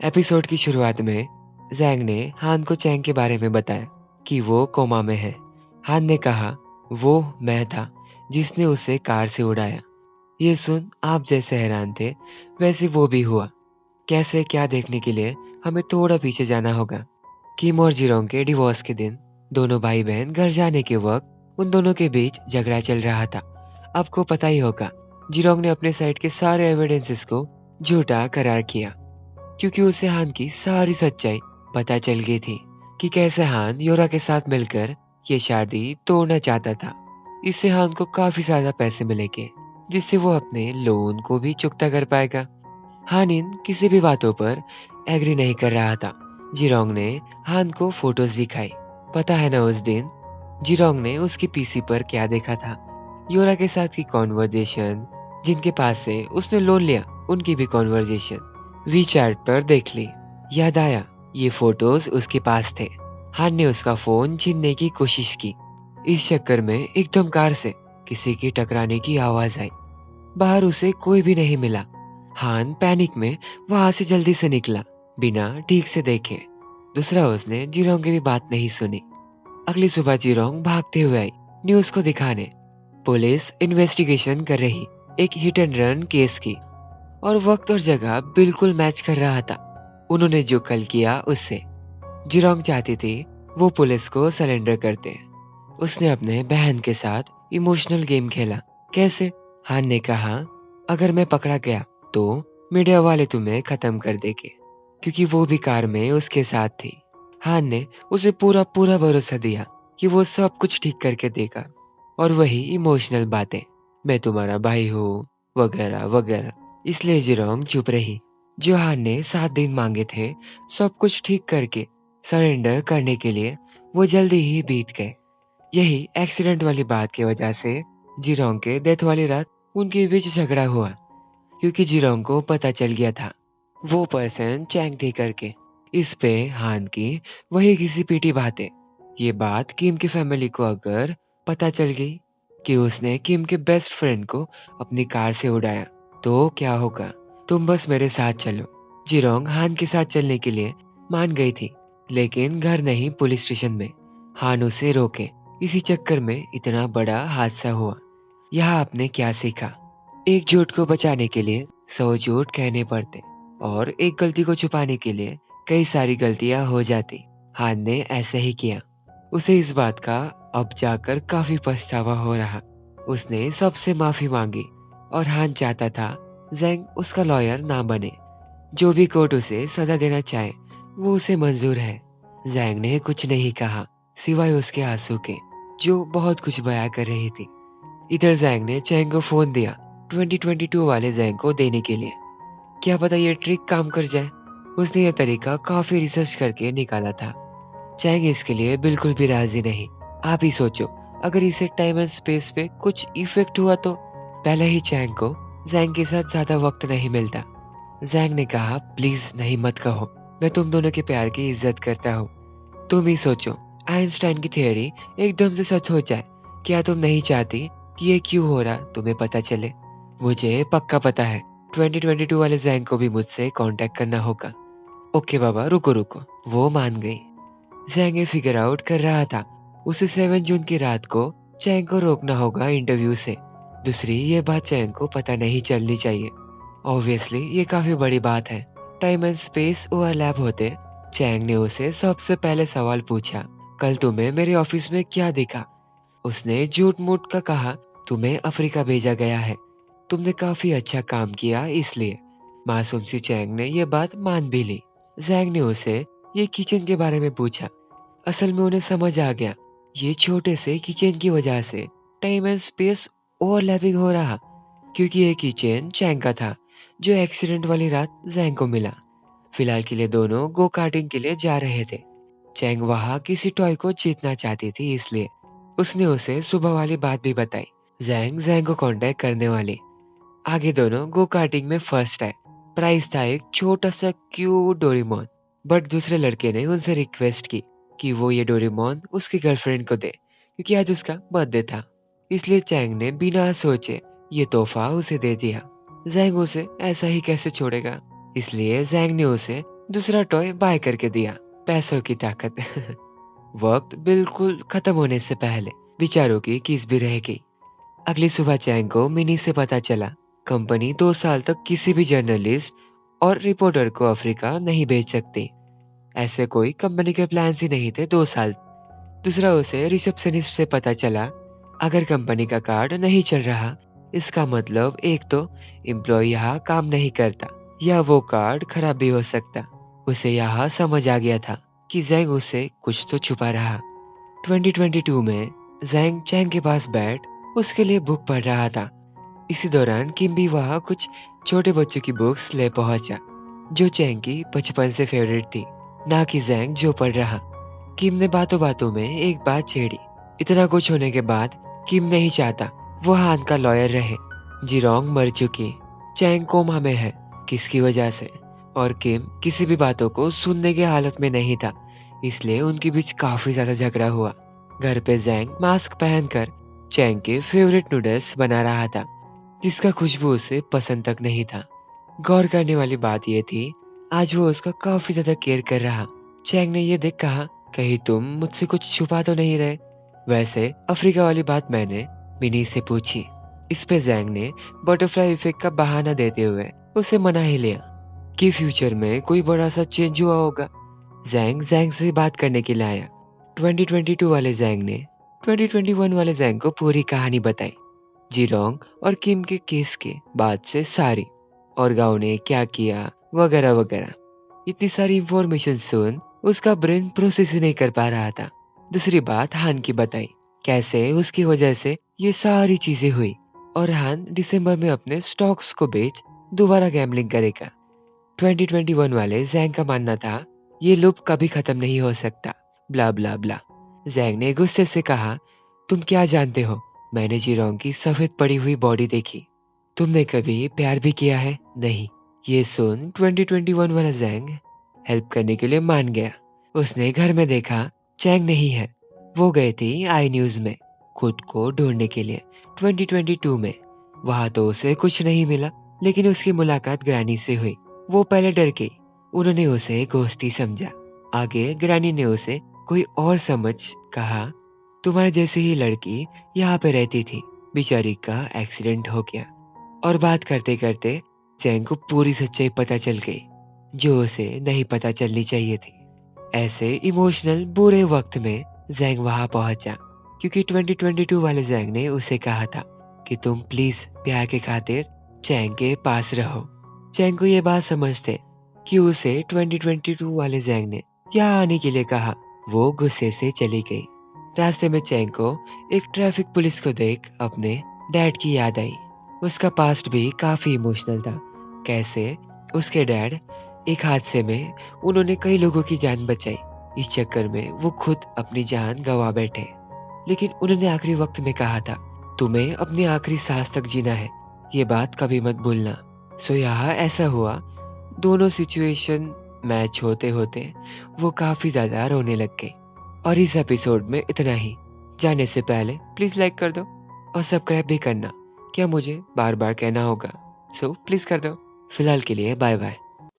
Episode की शुरुआत में जैंग ने हान को चैंग के बारे में बताया कि वो कोमा में है। हान ने कहा, वो मैं था जिसने उसे कार से उड़ाया। ये सुन आप जैसे हैरान थे वैसे वो भी हुआ। कैसे क्या देखने के लिए हमें थोड़ा पीछे जाना होगा। किम और जिरोंग के डिवोर्स के दिन दोनों भाई बहन घर जाने के वक्त उन दोनों के बीच झगड़ा चल रहा था। आपको पता ही होगा, जिरोंग ने अपने साइड के सारे एविडेंसेस को झूठा करार किया क्योंकि उसे हान की सारी सच्चाई पता चल गई थी कि कैसे हान योरा के साथ मिलकर ये शादी तोड़ना चाहता था। इससे हान को काफी ज्यादा पैसे मिलेंगे जिससे वो अपने लोन को भी चुकता कर पाएगा। हान इन किसी भी बातों पर एग्री नहीं कर रहा था। जिरोंग ने हान को फोटोज दिखाई। पता है ना उस दिन जिरोंग ने उसकी पीसी पर क्या देखा था। योरा के साथ की कॉन्वर्जेशन, जिनके पास से उसने लोन लिया उनकी भी कॉन्वर्जेशन वी चैट पर देख ली। याद आया ये फोटोज उसके पास थे। हान ने उसका फोन छीनने की कोशिश की। इस चक्कर में एकदम कार से किसी की टकराने की आवाज आई। बाहर उसे कोई भी नहीं मिला। हान पैनिक में वहां से जल्दी से निकला बिना ठीक से देखे। दूसरा उसने जिरोंग की भी बात नहीं सुनी। अगली सुबह जिरोंग भागते हुए आई न्यूज को दिखाने। पुलिस इन्वेस्टिगेशन कर रही एक हिट एंड रन केस की और वक्त और जगह बिल्कुल मैच कर रहा था उन्होंने जो कल किया उससे। जिरोंग चाहती थी वो पुलिस को सरेंडर करते। उसने अपने बहन के साथ इमोशनल गेम खेला। कैसे? हान ने कहा, अगर मैं पकड़ा गया तो मीडिया वाले तुम्हें खत्म कर देंगे क्योंकि वो भी कार में उसके साथ थी। हान ने उसे पूरा पूरा भरोसा दिया कि वो सब कुछ ठीक करके देगा और वही इमोशनल बातें, मैं तुम्हारा भाई हूँ वगैरह वगैरह। इसलिए जिरोंग चुप रही। जो हान ने 7 दिन मांगे थे सब कुछ ठीक करके सरेंडर करने के लिए वो जल्दी ही बीत गए। यही एक्सीडेंट वाली बात की वजह से जिरोंग के डेथ वाली रात उनके बीच झगड़ा हुआ क्योंकि जिरोंग को पता चल गया था वो पर्सन चैंग थी करके। इस पे हान की वही घिसी पीटी बातें। ये बात किम की फैमिली को अगर पता चल गई कि उसने किम के बेस्ट फ्रेंड को अपनी कार से उड़ाया तो क्या होगा। तुम बस मेरे साथ चलो। जिरोंग हान के साथ चलने के लिए मान गई थी लेकिन घर नहीं पुलिस स्टेशन में। हान उसे रोके। इसी चक्कर में इतना बड़ा हादसा हुआ। यहाँ आपने क्या सीखा? एक झूठ को बचाने के लिए 100 झूठ कहने पड़ते और एक गलती को छुपाने के लिए कई सारी गलतियां हो जाती। हान ने ऐसे ही किया। उसे इस बात का अब जाकर काफी पछतावा हो रहा। उसने सबसे माफी मांगी और हान चाहता था जैंग उसका लॉयर ना बने। जो भी कोर्ट उसे सजा देना चाहे वो उसे मंजूर है। जैंग ने कुछ नहीं कहा सिवाय उसके आंसू के जो बहुत कुछ बयां कर रही थी। इधर जैंग ने चैंग को फोन दिया 2022 वाले जैंग को देने के लिए। क्या पता ये ट्रिक काम कर जाए। उसने ये तरीका काफी रिसर्च करके निकाला था। चैंग इसके लिए बिल्कुल भी राजी नहीं। आप ही सोचो अगर इसे टाइम एंड स्पेस पे कुछ इफेक्ट हुआ तो। पहले ही चैंग को जैंग के साथ ज्यादा वक्त नहीं मिलता। जैंग ने कहा, प्लीज नहीं मत कहो, मैं तुम दोनों के प्यार की इज्जत करता हूँ। तुम ही सोचो आइंस्टाइन की थ्योरी एकदम से सच हो जाए। क्या तुम नहीं चाहती कि ये क्यों हो रहा तुम्हें पता चले? मुझे पक्का पता है 2022 वाले जैंग को भी मुझसे कांटेक्ट करना होगा। ओके बाबा, रुको रुको। वो मान गई। जैंग ये फिगर आउट कर रहा था उसे 7 जून की रात को चैंग को रोकना होगा इंटरव्यू से। दूसरी ये बात चैंग को पता नहीं चलनी चाहिए। ऑब्वियसली ये काफी बड़ी बात है। टाइम एंड स्पेस ओवरलैप होते। चैंग ने उसे सबसे पहले सवाल पूछा, कल तुम्हें मेरे ऑफिस में क्या दिखा? उसने झूठ मूठ का कहा, तुम्हें अफ्रीका भेजा गया है, तुमने काफी अच्छा काम किया इसलिए। मासूम सी चैंग ने यह बात मान भी ली। जैंग ने उसे ये किचन के बारे में पूछा। असल में उन्हें समझ आ गया ये छोटे से किचन की वजह से टाइम एंड स्पेस ओवरलैपिंग हो रहा क्योंकि ये किचन चैंग का था जो एक्सीडेंट वाली रात जैंग को मिला। फिलहाल के लिए दोनों गो कार्टिंग के लिए जा रहे थे। चैंग वहां किसी टॉय को जीतना चाहती थी इसलिए उसने उसे सुबह वाली बात भी बताई। जैंग जैंग को कांटेक्ट करने वाली। आगे दोनों गो कार्टिंग में फर्स्ट आए। प्राइस था एक छोटा सा क्यूट डोरेमोन। बट दूसरे लड़के ने उनसे रिक्वेस्ट की कि वो ये डोरेमोन उसकी गर्लफ्रेंड को दे क्योंकि आज उसका बर्थडे था। इसलिए चैंग ने बिना सोचे ये तोहफा उसे दे दिया। जैंग उसे ऐसा ही कैसे छोड़ेगा, इसलिए जैंग ने उसे दूसरा टॉय बाय करके दिया। पैसों की ताकत। वक्त बिल्कुल खत्म होने से पहले विचारों की किस भी रह गई। अगली सुबह चैंग को मिनी से पता चला कंपनी 2 साल तक किसी भी जर्नलिस्ट और रिपोर्टर को अफ्रीका नहीं भेज सकती। ऐसे कोई कंपनी के प्लान ही नहीं थे 2 साल। दूसरा, उसे रिसेप्शनिस्ट से पता चला अगर कंपनी का कार्ड नहीं चल रहा, इसका मतलब एक तो एम्प्लॉय यहाँ काम नहीं करता या वो कार्ड खराब भी हो सकता। उसे यहाँ समझ आ गया था कि जैंग उससे कुछ तो छुपा रहा। 2022 में जैंग चैंग के पास बैठ उसके लिए बुक पढ़ रहा था। इसी दौरान किम भी वहाँ कुछ छोटे बच्चों की बुक्स ले पहुंचा जो चैंग की बचपन से फेवरेट थी, ना कि जैंग जो पढ़ रहा। किम ने बातों बातों में एक बात छेड़ी। इतना कुछ होने के बाद किम नहीं चाहता वो हान का लॉयर रहे। जिरोंग मर चुकी, चैंग कोमा में है, किसकी वजह से? और किम किसी भी बातों को सुनने की हालत में नहीं था, इसलिए उनके बीच काफी ज्यादा झगड़ा हुआ। घर पे जैंग मास्क पहनकर चैंग के फेवरेट नूडल्स बना रहा था, जिसका खुशबू उसे पसंद तक नहीं था। गौर करने वाली बात यह थी, आज वो उसका काफी ज्यादा केयर कर रहा। चैंग ने यह देख कहा, कहीं तुम मुझसे कुछ छुपा तो नहीं रहे? वैसे अफ्रीका वाली बात मैंने मिनी से पूछी। इस पे जैंग ने बटरफ्लाई इफेक्ट का बहाना देते हुए उसे मना ही लिया कि फ्यूचर में कोई बड़ा सा चेंज हुआ होगा। जैंग जैंग से बात करने के लिए आया। 2022 वाले जैंग ने 2021 वाले जैंग को पूरी कहानी बताई। जिरोंग और किम के केस के बाद से सारी, और गांव ने क्या किया वगैरह वगैरह। इतनी सारी इंफॉर्मेशन सुन उसका ब्रेन प्रोसेस ही नहीं कर पा रहा था। दूसरी बात हान की बताई, कैसे उसकी वजह से ये सारी चीजें हुई और हान दिसंबर में अपने स्टॉक्स को बेच दोबारा गैम्बलिंग करेगा। 2021 वाले जैंग का मानना था ये लूप कभी खत्म नहीं हो सकता। ब्ला ब्ला ब्ला। जैंग ने गुस्से से कहा, तुम क्या जानते हो? मैंने जिरोंग की सफेद पड़ी हुई बॉडी देखी। तुमने कभी प्यार भी किया है? नहीं। ये सुन 2021 वाला जैंग हेल्प करने के लिए मान गया। उसने घर में देखा चैंग नहीं है। वो गए थी आई न्यूज में खुद को ढूंढने के लिए 2022 में। वहां तो उसे कुछ नहीं मिला, लेकिन उसकी मुलाकात ग्रैनी से हुई। वो पहले डर गई, उन्होंने उसे घोस्टी समझा। आगे ग्रैनी ने उसे कोई और समझ कहा, तुम्हारे जैसी ही लड़की यहाँ पे रहती थी, बेचारी का एक्सीडेंट हो गया। और बात करते करते चैंग को पूरी सच्चाई पता चल गई, जो उसे नहीं पता चलनी चाहिए थी। ऐसे इमोशनल बुरे वक्त में जैंग वहां पहुंचा, क्योंकि 2022 वाले जैंग ने उसे कहा था कि तुम प्लीज प्यार के खातिर चैंग के पास रहो। चैंग को ये बात समझते कि उसे 2022 वाले जैंग ने यहाँ आने के लिए कहा, वो गुस्से से चली गई। रास्ते में चैंग को एक ट्रैफिक पुलिस को देख अपने डैड की याद आई। उसका पास्ट भी काफी इमोशनल था। कैसे उसके डैड एक हादसे में उन्होंने कई लोगों की जान बचाई, इस चक्कर में वो खुद अपनी जान गंवा बैठे। लेकिन उन्होंने आखिरी वक्त में कहा था, तुम्हें अपनी आखिरी सांस तक जीना है, ये बात कभी मत भूलना। सो यहाँ ऐसा हुआ, दोनों सिचुएशन मैच होते होते वो काफी ज्यादा रोने लग गई। और इस एपिसोड में इतना ही। जाने से पहले प्लीज लाइक कर दो और सब्सक्राइब भी करना। क्या मुझे बार बार कहना होगा? सो प्लीज कर दो। फिलहाल के लिए बाय बाय।